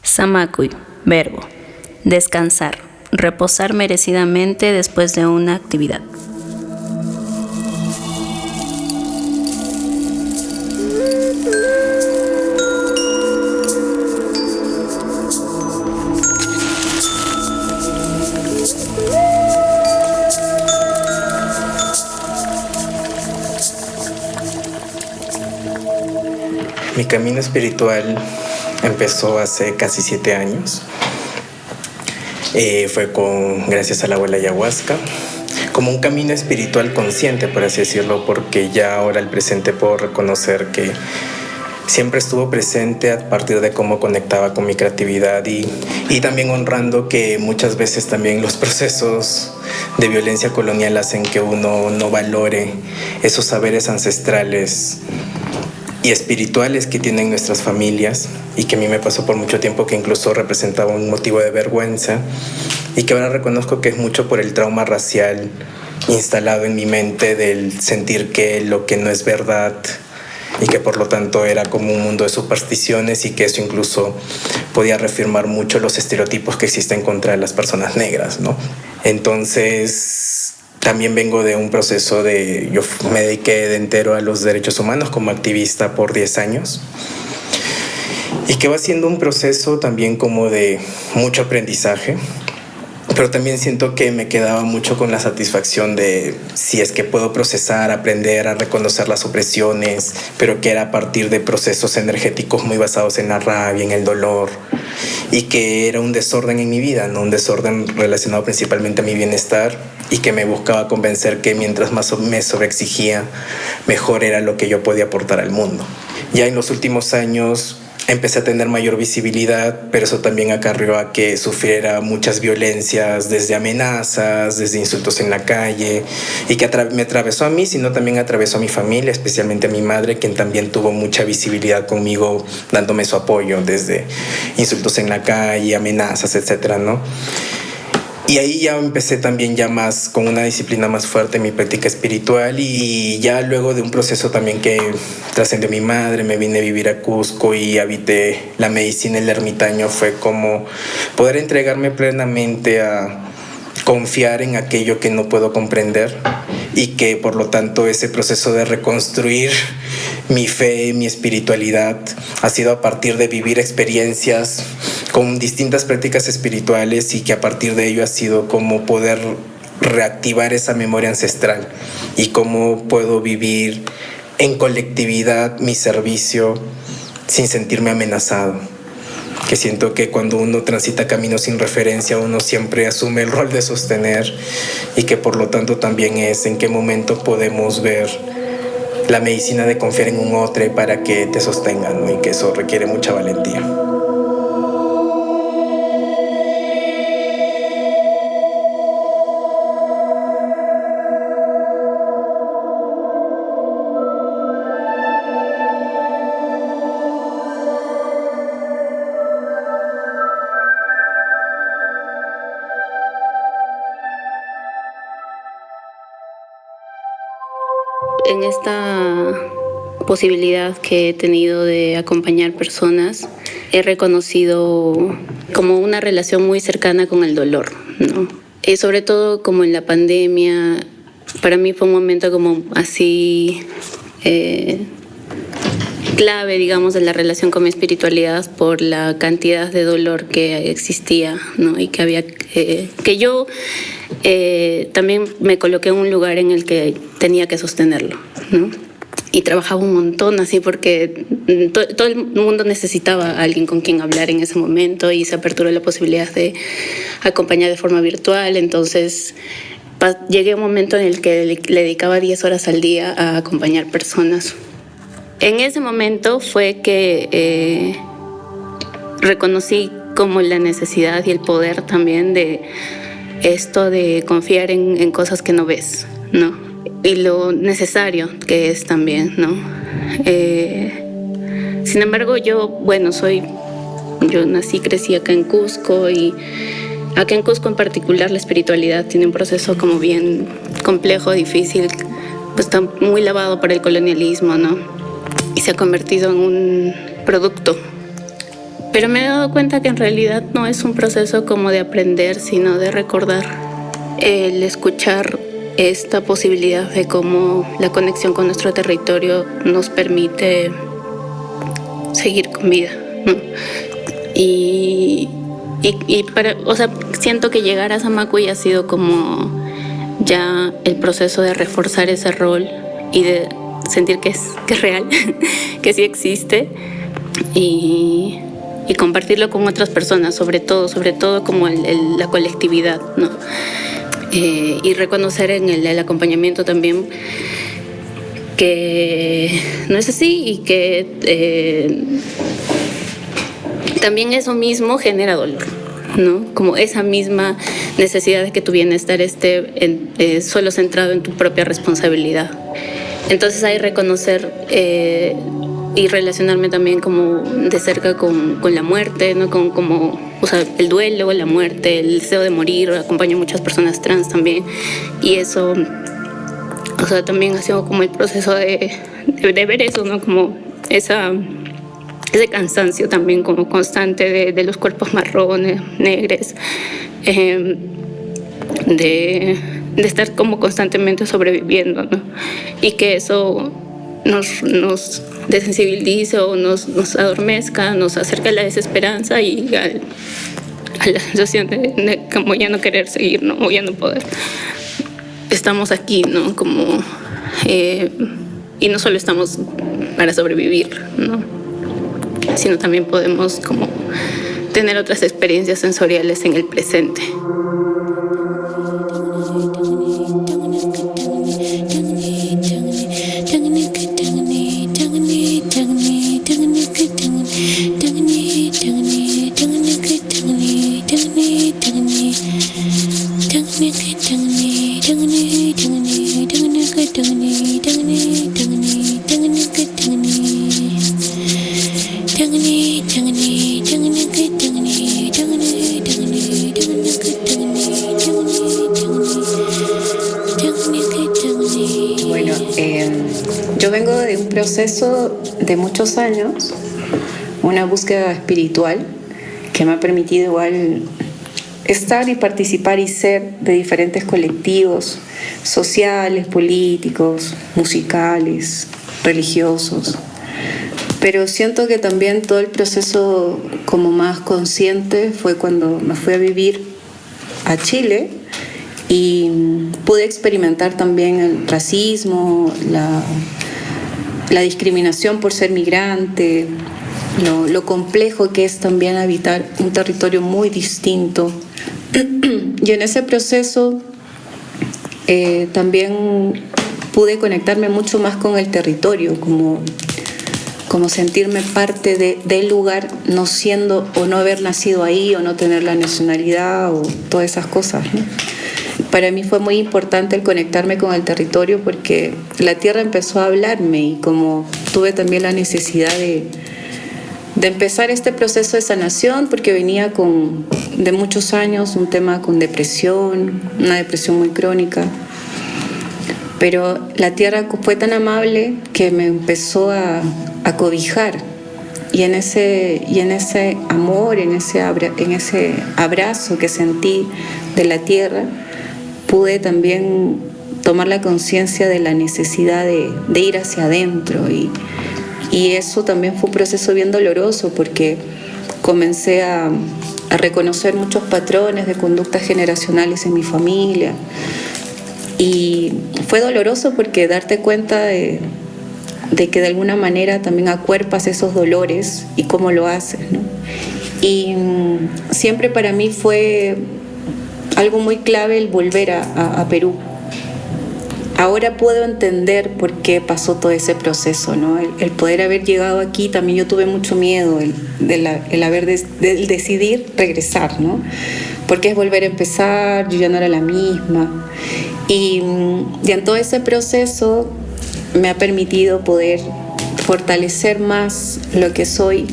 Samakuy, verbo. Descansar, reposar merecidamente después de una actividad. Mi camino espiritual empezó hace casi 7 años. Fue gracias a la abuela ayahuasca, como un camino espiritual consciente, por así decirlo, porque ya ahora al presente puedo reconocer que siempre estuvo presente a partir de cómo conectaba con mi creatividad y también honrando que muchas veces también los procesos de violencia colonial hacen que uno no valore esos saberes ancestrales y espirituales que tienen nuestras familias, y que a mí me pasó por mucho tiempo que incluso representaba un motivo de vergüenza, y que ahora reconozco que es mucho por el trauma racial instalado en mi mente del sentir que lo que no es verdad y que por lo tanto era como un mundo de supersticiones, y que eso incluso podía reafirmar mucho los estereotipos que existen contra las personas negras, ¿no? Entonces también vengo de un proceso yo me dediqué de entero a los derechos humanos como activista por 10 años, y que va siendo un proceso también como de mucho aprendizaje, pero también siento que me quedaba mucho con la satisfacción de si es que puedo procesar, aprender a reconocer las opresiones, pero que era a partir de procesos energéticos muy basados en la rabia, en el dolor, y que era un desorden en mi vida, ¿no? Un desorden relacionado principalmente a mi bienestar, y que me buscaba convencer que mientras más me sobreexigía, mejor era lo que yo podía aportar al mundo. Ya en los últimos años empecé a tener mayor visibilidad, pero eso también acarreó a que sufriera muchas violencias, desde amenazas, desde insultos en la calle, y que me atravesó a mí, sino también atravesó a mi familia, especialmente a mi madre, quien también tuvo mucha visibilidad conmigo, dándome su apoyo, desde insultos en la calle, amenazas, etcétera, ¿no? Y ahí ya empecé también ya más con una disciplina más fuerte en mi práctica espiritual, y ya luego de un proceso también que trascendió mi madre, me vine a vivir a Cusco y habité la medicina, el ermitaño. Fue como poder entregarme plenamente a confiar en aquello que no puedo comprender, y que por lo tanto ese proceso de reconstruir mi fe, mi espiritualidad, ha sido a partir de vivir experiencias con distintas prácticas espirituales, y que a partir de ello ha sido como poder reactivar esa memoria ancestral y cómo puedo vivir en colectividad mi servicio sin sentirme amenazado. Que siento que cuando uno transita caminos sin referencia, uno siempre asume el rol de sostener, y que por lo tanto también es en qué momento podemos ver la medicina de confiar en un otro para que te sostenga, ¿no? Y que eso requiere mucha valentía. En esta posibilidad que he tenido de acompañar personas, he reconocido como una relación muy cercana con el dolor, ¿no? Y sobre todo como en la pandemia, para mí fue un momento como así clave, digamos, de la relación con mi espiritualidad, por la cantidad de dolor que existía, ¿no? Y que había que yo también me coloqué en un lugar en el que tenía que sostenerlo, ¿no? Y trabajaba un montón así, porque todo el mundo necesitaba a alguien con quien hablar en ese momento, y se aperturó la posibilidad de acompañar de forma virtual. Entonces llegué a un momento en el que le dedicaba 10 horas al día a acompañar personas. En ese momento fue que reconocí como la necesidad y el poder también de esto de confiar en cosas que no ves, ¿no? Y lo necesario que es también, ¿no? Sin embargo, yo nací, crecí acá en Cusco, y acá en Cusco en particular la espiritualidad tiene un proceso como bien complejo, difícil, pues está muy lavado por el colonialismo, ¿no? Y se ha convertido en un producto Pero me he dado cuenta que en realidad no es un proceso como de aprender, sino de recordar. El escuchar esta posibilidad de cómo la conexión con nuestro territorio nos permite seguir con vida, ¿no? Y o sea, siento que llegar a Samacuy ha sido como ya el proceso de reforzar ese rol y de sentir que es real, que sí existe, y compartirlo con otras personas, sobre todo como la colectividad, ¿no? Y reconocer en el acompañamiento también que no es así y que también eso mismo genera dolor, ¿no? Como esa misma necesidad de que tu bienestar esté solo centrado en tu propia responsabilidad. Entonces hay reconocer y relacionarme también como de cerca con la muerte, ¿no? O sea, el duelo, la muerte, el deseo de morir. Acompaño a muchas personas trans también, y eso, o sea, también ha sido como el proceso de ver eso, ¿no? Como ese cansancio también como constante de los cuerpos marrones, negros, de estar como constantemente sobreviviendo, ¿no? Y que eso nos desensibilice o nos adormezca, nos acerca a la desesperanza y a la sensación de como ya no querer seguir, ¿no? O ya no poder. Estamos aquí, ¿no? Como, y no solo estamos para sobrevivir, ¿no? Sino también podemos como tener otras experiencias sensoriales en el presente. Bueno, yo vengo de un proceso de muchos años, una búsqueda espiritual que me ha permitido igual estar y participar y ser de diferentes colectivos sociales, políticos, musicales, religiosos. Pero siento que también todo el proceso como más consciente fue cuando me fui a vivir a Chile y pude experimentar también el racismo, la discriminación por ser migrante, lo complejo que es también habitar un territorio muy distinto. Y en ese proceso también pude conectarme mucho más con el territorio, como sentirme parte del lugar, no siendo o no haber nacido ahí o no tener la nacionalidad o todas esas cosas, ¿no? Para mí fue muy importante el conectarme con el territorio porque la tierra empezó a hablarme y como tuve también la necesidad de empezar este proceso de sanación porque venía de muchos años un tema con depresión, una depresión muy crónica. Pero la tierra fue tan amable que me empezó a cobijar y en ese amor, en ese abrazo que sentí de la tierra, pude también tomar la conciencia de la necesidad de ir hacia adentro y eso también fue un proceso bien doloroso porque comencé a reconocer muchos patrones de conductas generacionales en mi familia y fue doloroso porque darte cuenta de que de alguna manera también acuerpas esos dolores y cómo lo haces, ¿no? Y siempre para mí fue algo muy clave el volver a Perú. Ahora puedo entender por qué pasó todo ese proceso, ¿no? El poder haber llegado aquí, también yo tuve mucho miedo, el decidir regresar, ¿no? Porque es volver a empezar, yo ya no era la misma. Y en todo ese proceso me ha permitido poder fortalecer más lo que soy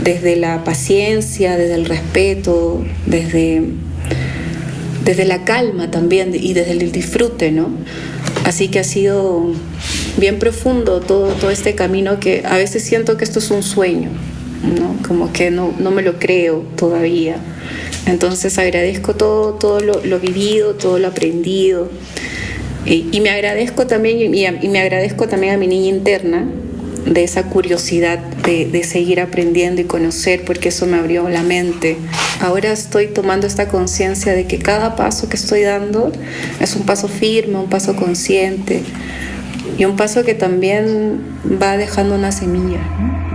desde la paciencia, desde el respeto, desde la calma también y desde el disfrute, ¿no? Así que ha sido bien profundo todo este camino que a veces siento que esto es un sueño, ¿no? Como que no me lo creo todavía. Entonces agradezco todo lo vivido, todo lo aprendido. Y me agradezco también, y me agradezco también a mi niña interna, de esa curiosidad de seguir aprendiendo y conocer, porque eso me abrió la mente. Ahora estoy tomando esta conciencia de que cada paso que estoy dando es un paso firme, un paso consciente y un paso que también va dejando una semilla, ¿no?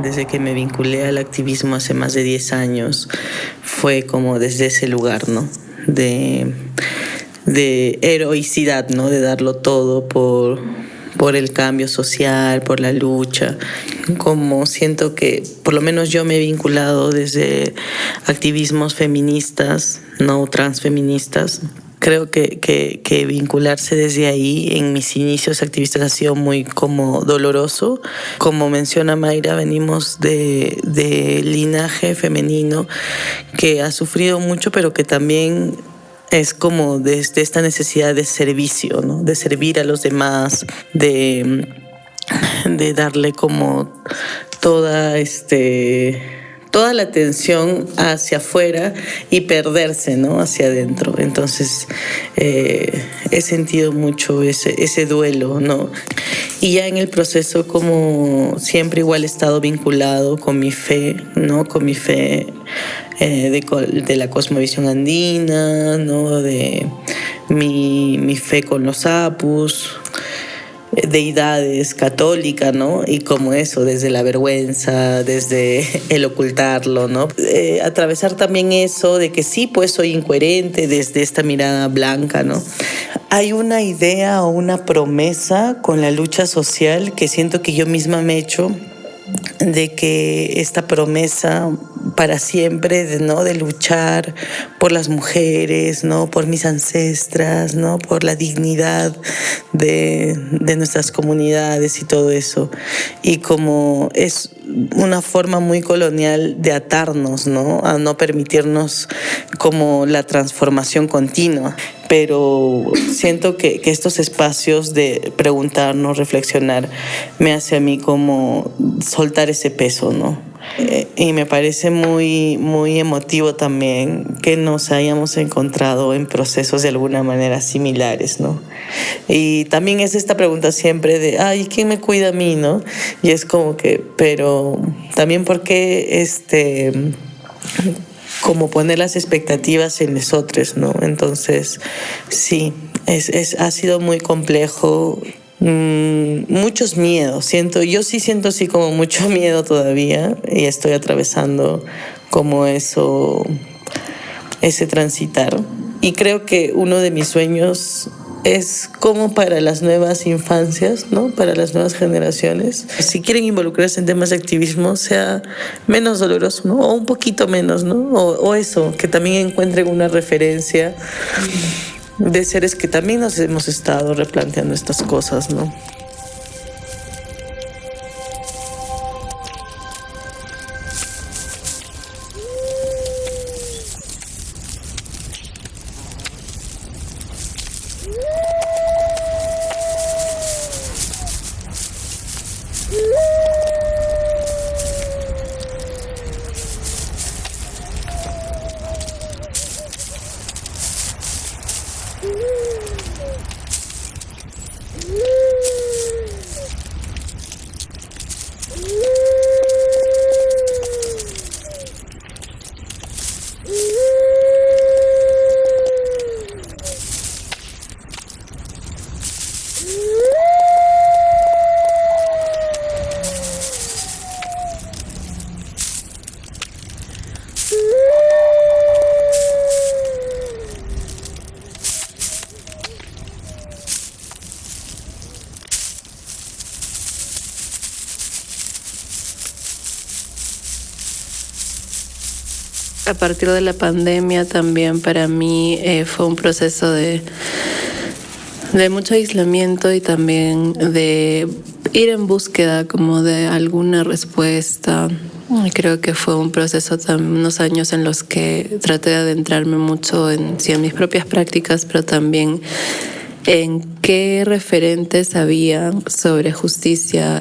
Desde que me vinculé al activismo hace más de 10 años, fue como desde ese lugar, ¿no? De heroicidad, ¿no? De darlo todo por el cambio social, por la lucha. Como siento que, por lo menos yo me he vinculado desde activismos feministas, no transfeministas. Creo que vincularse desde ahí en mis inicios activistas ha sido muy como doloroso. Como menciona Mayra, venimos de linaje femenino que ha sufrido mucho, pero que también es como desde esta necesidad de servicio, ¿no? De servir a los demás, de darle como toda la atención hacia afuera y perderse, ¿no? Hacia adentro. Entonces he sentido mucho ese duelo, ¿no? Y ya en el proceso, como siempre, igual he estado vinculado con mi fe, ¿no? Con mi fe de la cosmovisión andina, ¿no? De mi fe con los apus, deidades católicas, ¿no? Y como eso, desde la vergüenza, desde el ocultarlo, ¿no? Atravesar también eso de que sí, pues soy incoherente desde esta mirada blanca, ¿no? Hay una idea o una promesa con la lucha social que siento que yo misma me he hecho, de que esta promesa para siempre, ¿no? De luchar por las mujeres, ¿no? Por mis ancestras, ¿no? Por la dignidad de nuestras comunidades y todo eso. Y como es una forma muy colonial de atarnos, ¿no? A no permitirnos como la transformación continua. Pero siento que estos espacios de preguntarnos, reflexionar, me hace a mí como soltar ese peso, ¿no? Y me parece muy, muy emotivo también que nos hayamos encontrado en procesos de alguna manera similares, ¿no? Y también es esta pregunta siempre de, ay, ¿quién me cuida a mí, no? Y es como que, pero también porque como poner las expectativas en nosotros, ¿no? Entonces, sí, ha sido muy complejo. Muchos miedos, yo sí siento así como mucho miedo todavía y estoy atravesando como eso, ese transitar. Y creo que uno de mis sueños es como para las nuevas infancias, ¿no? Para las nuevas generaciones. Si quieren involucrarse en temas de activismo, sea menos doloroso, ¿no? O un poquito menos, ¿no? O eso, que también encuentren una referencia de seres que también nos hemos estado replanteando estas cosas, ¿no? a partir de la pandemia también para mí fue un proceso de mucho aislamiento y también de ir en búsqueda como de alguna respuesta. Y creo que fue un proceso, unos años en los que traté de adentrarme mucho en mis propias prácticas, pero también en qué referentes había sobre justicia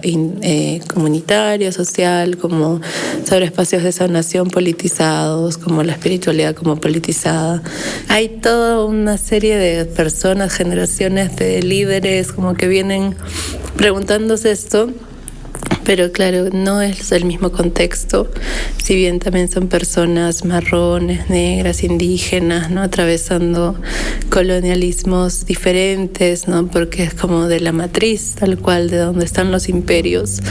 comunitaria, social, como sobre espacios de sanación politizados, como la espiritualidad como politizada. Hay toda una serie de personas, generaciones de líderes como que vienen preguntándose esto. Pero claro, no es el mismo contexto, si bien también son personas marrones, negras, indígenas, ¿no? Atravesando colonialismos diferentes, ¿no? Porque es como de la matriz, tal cual, de donde están los imperios.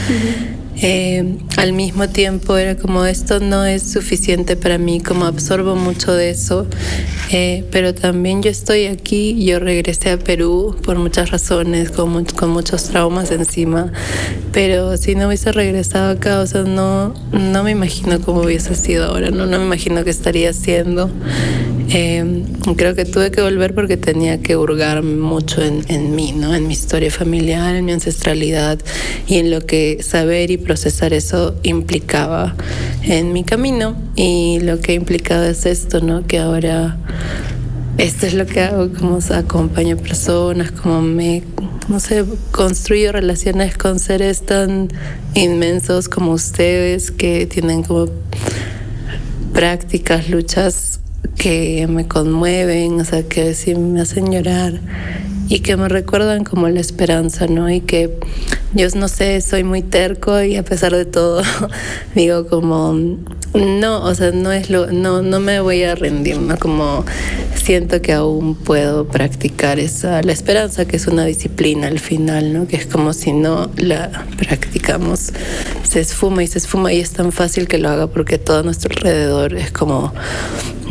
Al mismo tiempo era como esto no es suficiente para mí, como absorbo mucho de eso, pero también yo estoy aquí, yo regresé a Perú por muchas razones, con muchos traumas encima, pero si no hubiese regresado acá, o sea, no me imagino cómo hubiese sido ahora, no me imagino qué estaría haciendo. Creo que tuve que volver porque tenía que hurgar mucho en mí, ¿no? En mi historia familiar, en mi ancestralidad y en lo que saber y procesar eso implicaba en mi camino. Y lo que implicaba es esto, ¿no? Que ahora esto es lo que hago, como acompaño personas, como construyo relaciones con seres tan inmensos como ustedes, que tienen como prácticas, luchas que me conmueven, o sea, que sí me hacen llorar y que me recuerdan como la esperanza, ¿no? Y que yo no sé, soy muy terco y a pesar de todo digo como no, o sea, no me voy a rendir, ¿no? Como siento que aún puedo practicar la esperanza, que es una disciplina al final, ¿no? Que es como si no la practicamos, se esfuma y es tan fácil que lo haga porque todo a nuestro alrededor es como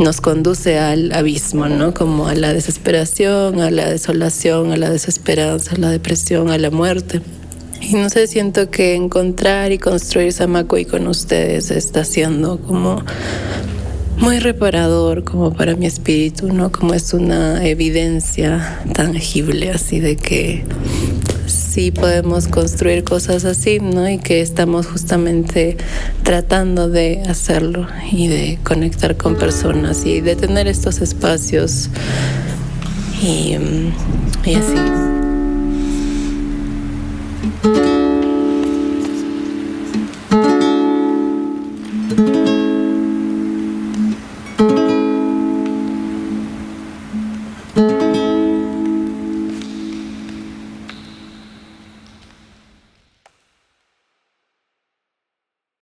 nos conduce al abismo, ¿no? Como a la desesperación, a la desolación, a la desesperanza, a la depresión, a la muerte. Y no sé, siento que encontrar y construir Samacuy con ustedes está siendo como muy reparador como para mi espíritu, ¿no? Como es una evidencia tangible así de que sí podemos construir cosas así, ¿no? Y que estamos justamente tratando de hacerlo y de conectar con personas y de tener estos espacios y así.